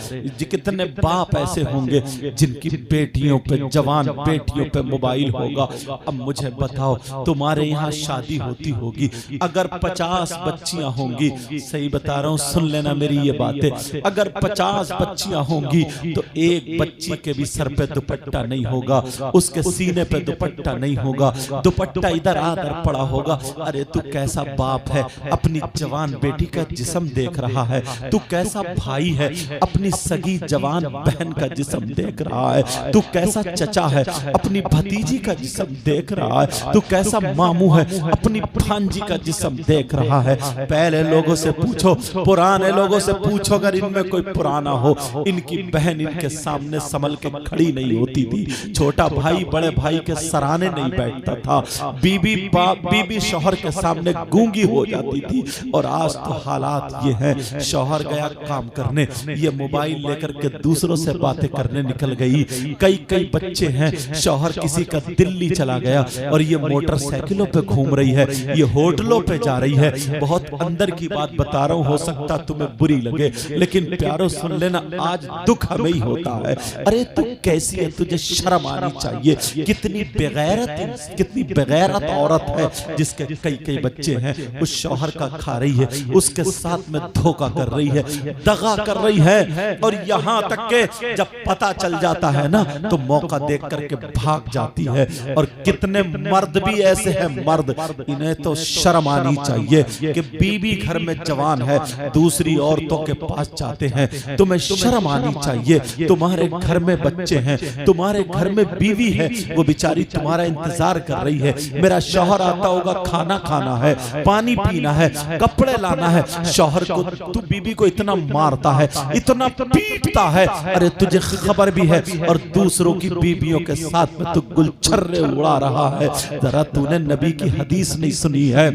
कितने बाप ऐसे होंगे जिनकी बेटियों पे, जवान बेटियों पे मोबाइल होगा। अब मुझे बताओ, तुम्हारे यहाँ शादी होती होगी, अगर 50 बच्चियां होंगी, सही बता रहा हूं, सुन लेना मेरी ये बातें, अगर 50 बच्चियां होंगी तो एक बच्ची के भी सर पे दुपट्टा नहीं होगा, उसके सीने पे दुपट्टा नहीं होगा, दुपट्टा इधर आकर पड़ा होगा। अरे तू कैसा बाप है, अपनी जवान बेटी का जिस्म देख रहा है? तू कैसा भाई है, अपनी सगी जवान बहन का जिस्म देख रहा है? तू कैसा चचा है, अपनी भतीजी का जिस्म देख रहा है? तू कैसा मामू है, अपनी भांजी का जिस्म देख रहा है? पहले लोगों से पूछो, पुराने लोगों से पूछो, अगर इनमें कोई पुराना हो, इनकी बहन इनके सामने संभल के खड़ी नहीं होती थी। छोटा भाई बड़े भाई के सराहने नहीं बैठता था। बीबी शौहर के सामने गूंगी हो जाती थी। और आज तो हालात ये हैं, शौहर गया काम करने, ये मोबाइल लेकर के दूसरों से बातें करने निकल गई। कई बच्चे हैं, शौहर किसी का दिल्ली चला गया और ये मोटरसाइकिलों पे घूम रही है, ये होटलों पे जा रही है। बहुत अंदर की बात बता रहा हूं, हो सकता तुम्हें बुरी लगे, लेकिन प्यारो सुन लेना, आज दुख हमें ही होता है। अरे तू कैसी है, तुझे शर्म आनी चाहिए। कितनी बेगैरत, कितनी बेगैरत औरत है जिसके कई बच्चे हैं, उस शौहर का खा रही है, उसके साथ में धोखा कर रही है, दगा कर रही है। और यहाँ तक के जब पता चल जाता है ना, तो मौका देख करके भाग जाती है। और कितने मर्द भी ऐसे हैं, मर्द, इन्हें तो शर्म आनी चाहिए कि बीबी घर में जवान है, दूसरी औरतों के पास जाते हैं। तुम्हें शर्म आनी चाहिए। तुम्हारे घर में बच्चे हैं, तुम्हारे घर में बीवी है, वो बेचारी तुम्हारा इंतजार कर रही है। मेरा शौहर आता होगा, खाना खाना है, पानी पीना है, कपड़े लाना है। शौहर को तू बीबी को इतना मारता है, इतना पीटता है, अरे तुझे खबर भी है, और दूसरों की बीबियों के साथ में तू गुलछर्रे उड़ा रहा है। जरा तूने नबी की हदीस नहीं सुनी है?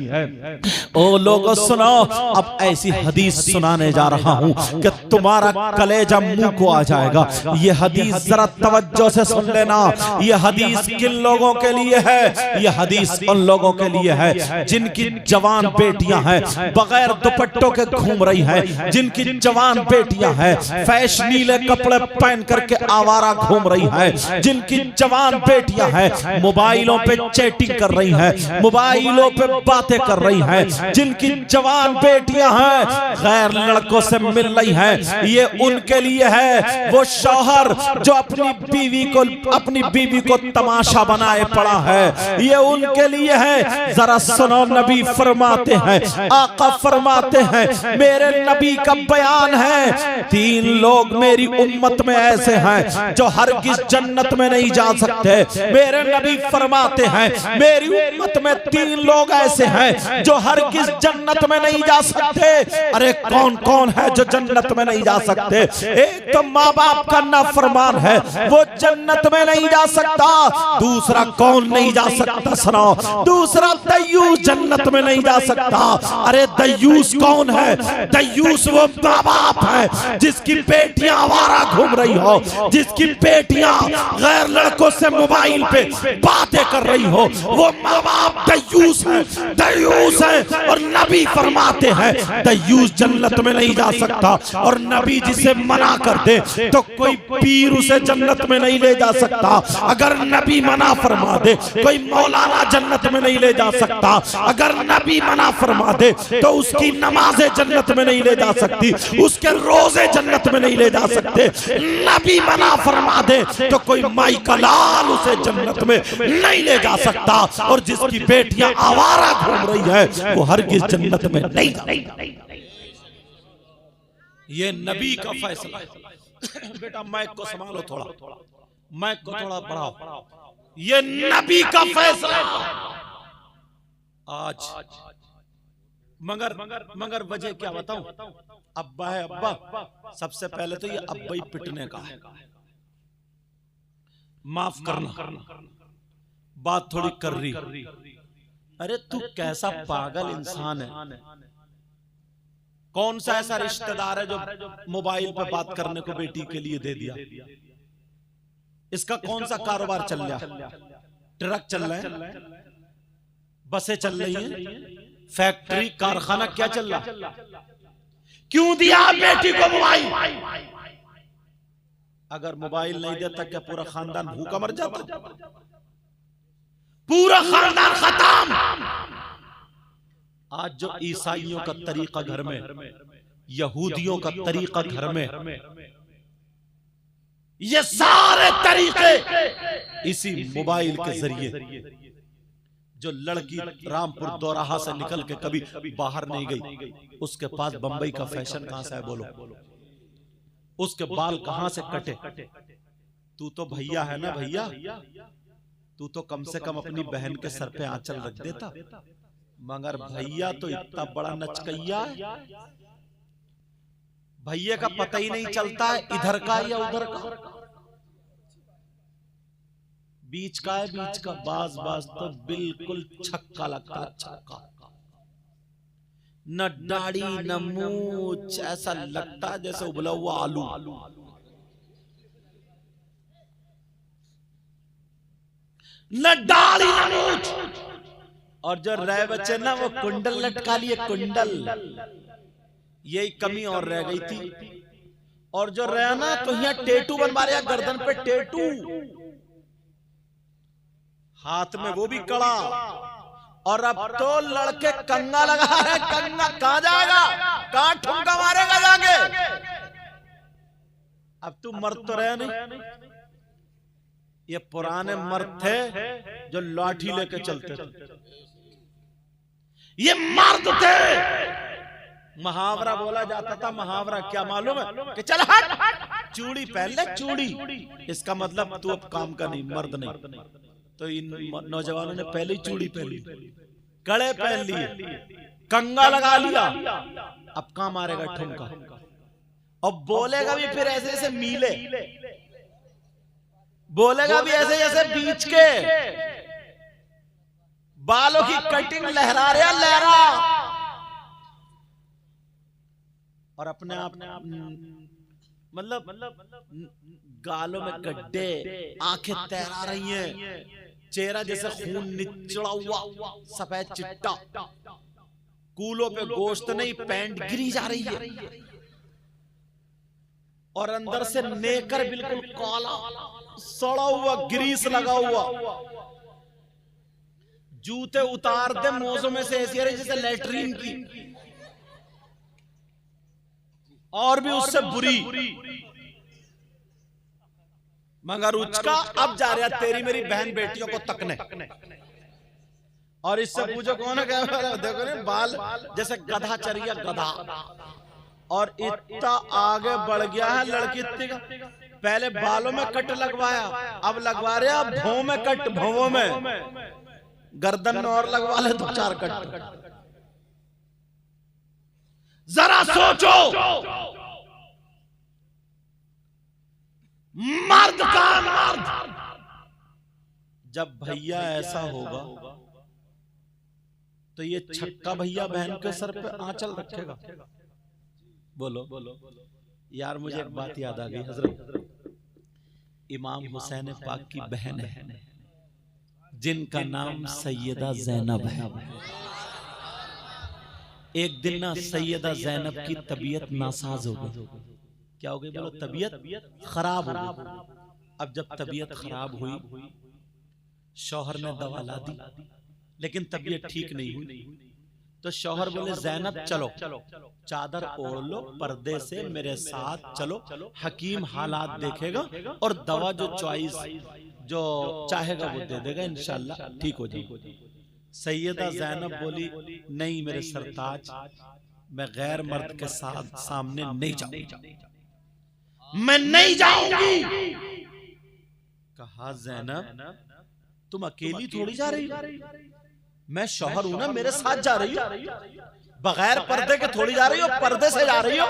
ओ लोगों सुनो, अब ऐसी हदीस सुनाने जा रहा हूं कि तुम्हारा कलेजा मुंह को आ जाएगा। ये हदीस जरा तवज्जो से सुन लेना। ये हदीस किन लोगों के लिए है? ये हदीस उन लोगों के लिए है जिनकी जवान बेटियां हैं, बगैर दुपट्टों के घूम रही हैं, जिनकी जवान बेटियां हैं फैशनीले कपड़े पहन करके आवारा घूम रही हैं, जिनकी जवान बेटियां हैं मोबाइलों पे चैटिंग कर रही हैं, मोबाइलों पे बातें कर रही हैं, जिनकी जवान बेटियां हैं गैर लड़कों से मिल रही हैं। ये उनके लिए है। वो शौहर जो अपनी बीवी को तमाशा बनाए पड़ा है, ये उनके लिए है। जरा सुनो, नबी फरमाते हैं, आका फरमाते हैं, मेरे नबी का बयान है, 3 लोग मेरी उम्मत में ऐसे हैं जो हरगिज़ जन्नत में नहीं जा सकते। मेरे नबी फरमाते हैं, मेरी उम्मत में 3 लोग ऐसे हैं जो हरगिज़ जन्नत में नहीं जा सकते। अरे कौन कौन है जो जन्नत में नहीं जा सकते? एक तो माँ बाप का नाफरमान है, वो जन्नत में नहीं जा सकता। दूसरा कौन नहीं जा सकता? सुनो, दूसरा दयूस जन्नत में नहीं जा सकता। अरे दयूस कौन है? दयूस वो माँ बाप है जिसकी बेटियां आवारा घूम रही हो, जिसकी बेटियां गैर लड़कों से मोबाइल पे बातें कर रही हो, वो माँ बाप दयूस है, दयूस है। और नबी फरमाते हैं दयूस जन्नत में नहीं जा सकता। और नबी जिसे मना कर दे तो कोई पीर उसे जन्नत में नहीं ले जा सकता। अगर नबी मना फरमा दे, कोई मौलाना जन्नत में नहीं ले जा सकता। अगर नबी मना फरमा दे तो उसकी नमाजें जन्नत में नहीं ले जा सकती, उसके रोजे जन्नत में नहीं ले जा सकते। इजाजत दे, नबी मना फरमा दे तो कोई माई का लाल उसे जन्नत में नहीं ले जा सकता, और जिसकी बेटियां आवारा घूम रही है वो हरगिज जन्नत में नहीं जाएगी। ये नबी का फैसला है। बेटा माइक को संभालो, थोड़ा माइक को थोड़ा बढ़ाओ। ये नबी का फैसला आज। मगर वजह क्या बताऊं? अब्बा है अब्बा, सबसे पहले तो ये अब्बा ही पिटने का है। माफ करना, बात थोड़ी कर रही। अरे तू कैसा पागल इंसान है? कौन सा ऐसा रिश्तेदार है जो मोबाइल पे बात करने को बेटी के लिए दे दिया? इसका कौन सा कारोबार चल रहा है? ट्रक चल रहा है, बसें चल रही हैं, फैक्ट्री कारखाना क्या चल रहा? क्यों दिया बेटी को मोबाइल? अगर मोबाइल नहीं देता क्या पूरा खानदान भूखा मर जाता? पूरा खानदान खत्म। आज जो ईसाइयों का तरीका घर में, यहूदियों का तरीका घर में, ये सारे तरीके इसी मोबाइल के जरिए। जो लड़की रामपुर दोराहा से निकल के कभी बाहर नहीं गई, उसके पास बंबई का फैशन कहां से है बोलो? उसके बाल कहां से कटे? तू तो भैया है ना भैया, तू तो कम से कम अपनी बहन के सर पे आंचल रख देता। मगर भैया तो इतना बड़ा नचकैया है, भैया का पता ही नहीं चलता है इधर का या उधर का, बीच का है बीच का। बाज बाज तो बिल्कुल छक्का लगता है, छक्का। न दाढ़ी न मूछ, ऐसा लगता है जैसे उबला हुआ आलू। न दाढ़ी न मूछ। और जो रह बच्चे ना वो कुंडल लटका लिए, कुंडल। यही कमी और रह गई थी। और जो रहा ना तो यहाँ टेटू बनवा रहा, गर्दन पे टेटू, हाथ में वो भी कड़ा। और अब तो लड़के कंगा लगा रहे। कंगा कहां जाएगा? कहां ठुमका मारेगा जाके? अब तू मर्द तो रहे नहीं। ये पुराने मर्द थे जो लाठी लेके चलते थे, ये मर्द थे। मुहावरा बोला जाता था। मुहावरा क्या मालूम है? कि चल हट, चूड़ी पहन ले, चूड़ी। इसका मतलब तू अब काम का नहीं, मर्द नहीं। तो इन नौजवानों ने पहले ही चूड़ी पहन ली, कड़े पहन लिए, कंगा लगा लिया। अब कहां मारेगा ठुमका? और बोलेगा भी फिर ऐसे ऐसे मीले, बोलेगा भी ऐसे जैसे बीच के बालों की कटिंग लहरा रहा, लहरा। और अपने आप मतलब गालों में गड्ढे, आंखें तैरा रही हैं, चेहरा जैसे खून निचड़ा हुआ, सफेद चिट्टा, कूलों पे गोश्त नहीं, पैंट गिरी जा रही है। और अंदर से नेकर बिल्कुल काला, सड़ा हुआ, ग्रीस लगा हुआ। जूते उतार दे मोजों में से ऐसी रही जैसे लेटरीन की, और भी उससे बुरी। मगर उसका अब जा रहा तेरी मेरी बहन बेटियों को तकने। और इससे पूछो कौन है? देखो ना बाल जैसे गधा चरिया, गधा। और इतना आगे बढ़ गया है लड़की इतनी का। पहले बालों में कट लगवाया, अब लगवा रहे अब भौं में कट, भौं में। गर्दन में और लगवा ले दो चार कट। जरा सोचो, मर्द का मर्द। जब भैया ऐसा होगा तो ये छक्का भैया बहन के सर पे आंचल रखेगा। बोलो यार, मुझे एक बात याद आ गई। हजरत इमाम हुसैन पाक की बहन है जिनका नाम सैयदा जैनब है। एक दिन ना सैयदा जैनब की तबीयत नासाज हो गई। क्या हो गई? बोलो, तबीयत खराब हो गई। अब जब तबीयत खराब हुई, शौहर ने दवा ला दी, लेकिन तबीयत ठीक नहीं हुई। तो शौहर बोले जैनब चलो, चादर ओढ़ लो, पर्दे से मेरे साथ चलो, हकीम हालात देखेगा और दवा जो चॉइस जो चाहेगा वो दे देगा, इंशाल्लाह ठीक हो जाएगा। सैयदा जैनब बोली नहीं मेरे सरताज, मैं गैर मर्द के साथ सामने नहीं जाऊंगी, मैं नहीं जाऊंगी। कहा जैनब तुम अकेली थोड़ी जा रही हो, मैं शौहर हूं ना, मेरे साथ जा रही हो, बगैर पर्दे के थोड़ी जा रही हो, पर्दे से जा रही हो,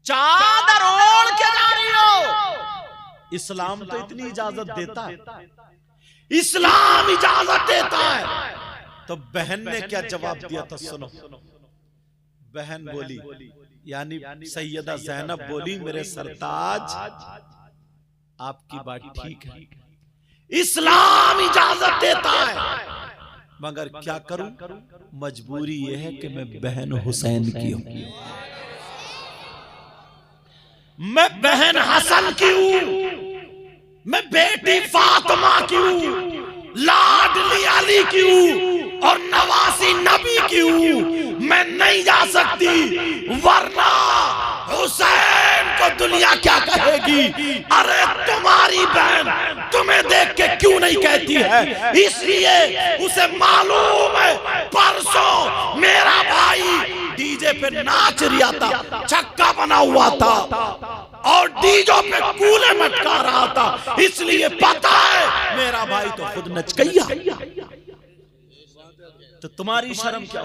चादर ओढ़ के जा रही हो। इस्लाम तो इतनी इजाजत देता है, इस्लाम इजाजत देता है। तो बहन ने क्या जवाब दिया था सुनो। बहन बोली यानी सैयदा जैनब बोली मेरे सरताज आपकी बात ठीक है, इस्लाम इजाजत देता है, मगर क्या करूं, मजबूरी यह है कि मैं बहन हुसैन की हूं, मैं बहन हसन की हूं, मैं बेटी फातिमा की हूं, लाडली अली की हूं और नवासी नबी की हूं, मैं नहीं जा सकती, वरना हुसैन को दुनिया क्या कहेगी। अरे तुम्हारी बहन तुम्हें देख के क्यों नहीं कहती है, इसलिए उसे मालूम है परसों मेरा भाई डीजे पे नाच रिया था, छक्का बना हुआ था और डीजे पे कूले मटका रहा था, इसलिए पता है मेरा भाई तो खुद नच गया, तो तुम्हारी शर्म क्या?